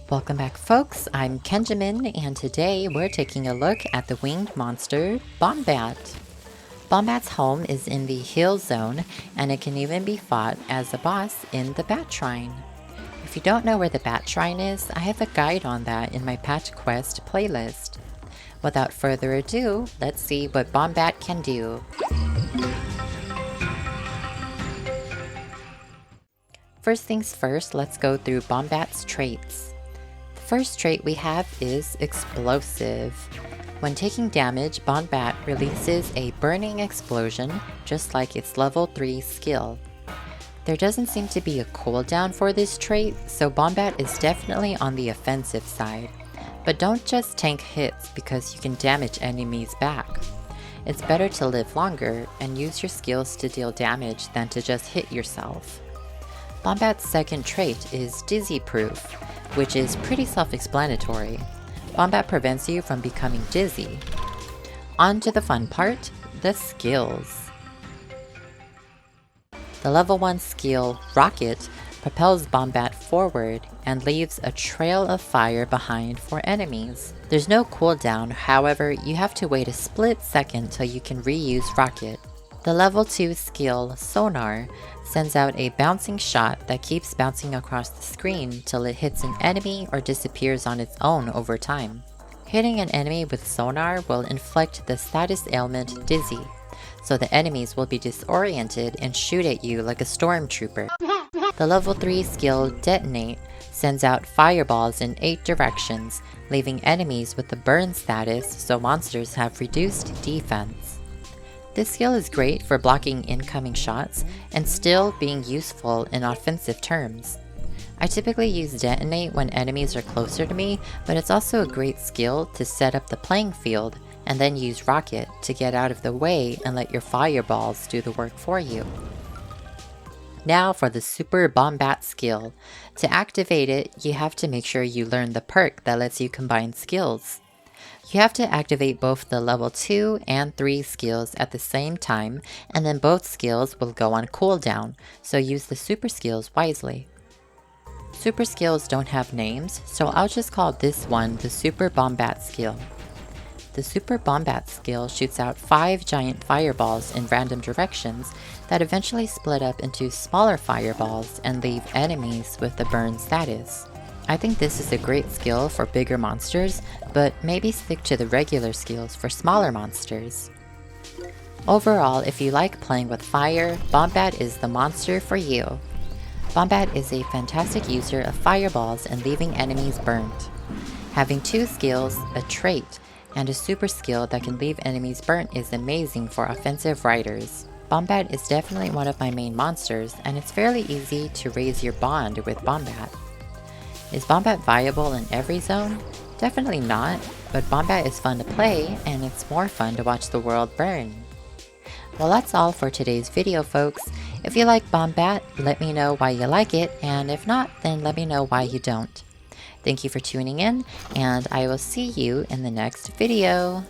Welcome back folks, I'm Kenjamin and today we're taking a look at the winged monster, Bombat. Bombat's home is in the hill zone and it can even be fought as a boss in the Bat Shrine. If you don't know where the Bat Shrine is, I have a guide on that in my Patch Quest playlist. Without further ado, let's see what Bombat can do. First things first, let's go through Bombat's traits. First trait we have is Explosive. When taking damage, Bombat releases a burning explosion, just like its level 3 skill. There doesn't seem to be a cooldown for this trait, so Bombat is definitely on the offensive side. But don't just tank hits because you can damage enemies back. It's better to live longer and use your skills to deal damage than to just hit yourself. Bombat's second trait is Dizzy Proof, which is pretty self-explanatory. Bombat prevents you from becoming dizzy. On to the fun part, the skills. The level 1 skill, Rocket, propels Bombat forward and leaves a trail of fire behind for enemies. There's no cooldown, however, you have to wait a split second till you can reuse Rocket. The level 2 skill, Sonar, sends out a bouncing shot that keeps bouncing across the screen till it hits an enemy or disappears on its own over time. Hitting an enemy with Sonar will inflict the status ailment Dizzy, so the enemies will be disoriented and shoot at you like a stormtrooper. The level 3 skill, Detonate, sends out fireballs in 8 directions, leaving enemies with the burn status so monsters have reduced defense. This skill is great for blocking incoming shots and still being useful in offensive terms. I typically use Detonate when enemies are closer to me, but it's also a great skill to set up the playing field and then use Rocket to get out of the way and let your fireballs do the work for you. Now for the Super Bombat skill. To activate it, you have to make sure you learn the perk that lets you combine skills. You have to activate both the level 2 and 3 skills at the same time, and then both skills will go on cooldown, so use the super skills wisely. Super skills don't have names, so I'll just call this one the Super Bombat skill. The Super Bombat skill shoots out 5 giant fireballs in random directions that eventually split up into smaller fireballs and leave enemies with the burn status. I think this is a great skill for bigger monsters, but maybe stick to the regular skills for smaller monsters. Overall, if you like playing with fire, Bombat is the monster for you. Bombat is a fantastic user of fireballs and leaving enemies burnt. Having 2 skills, a trait, and a super skill that can leave enemies burnt is amazing for offensive riders. Bombat is definitely one of my main monsters, and it's fairly easy to raise your bond with Bombat. Is Bombat viable in every zone? Definitely not, but Bombat is fun to play, and it's more fun to watch the world burn. Well, that's all for today's video, folks. If you like Bombat, let me know why you like it, and if not, then let me know why you don't. Thank you for tuning in, and I will see you in the next video.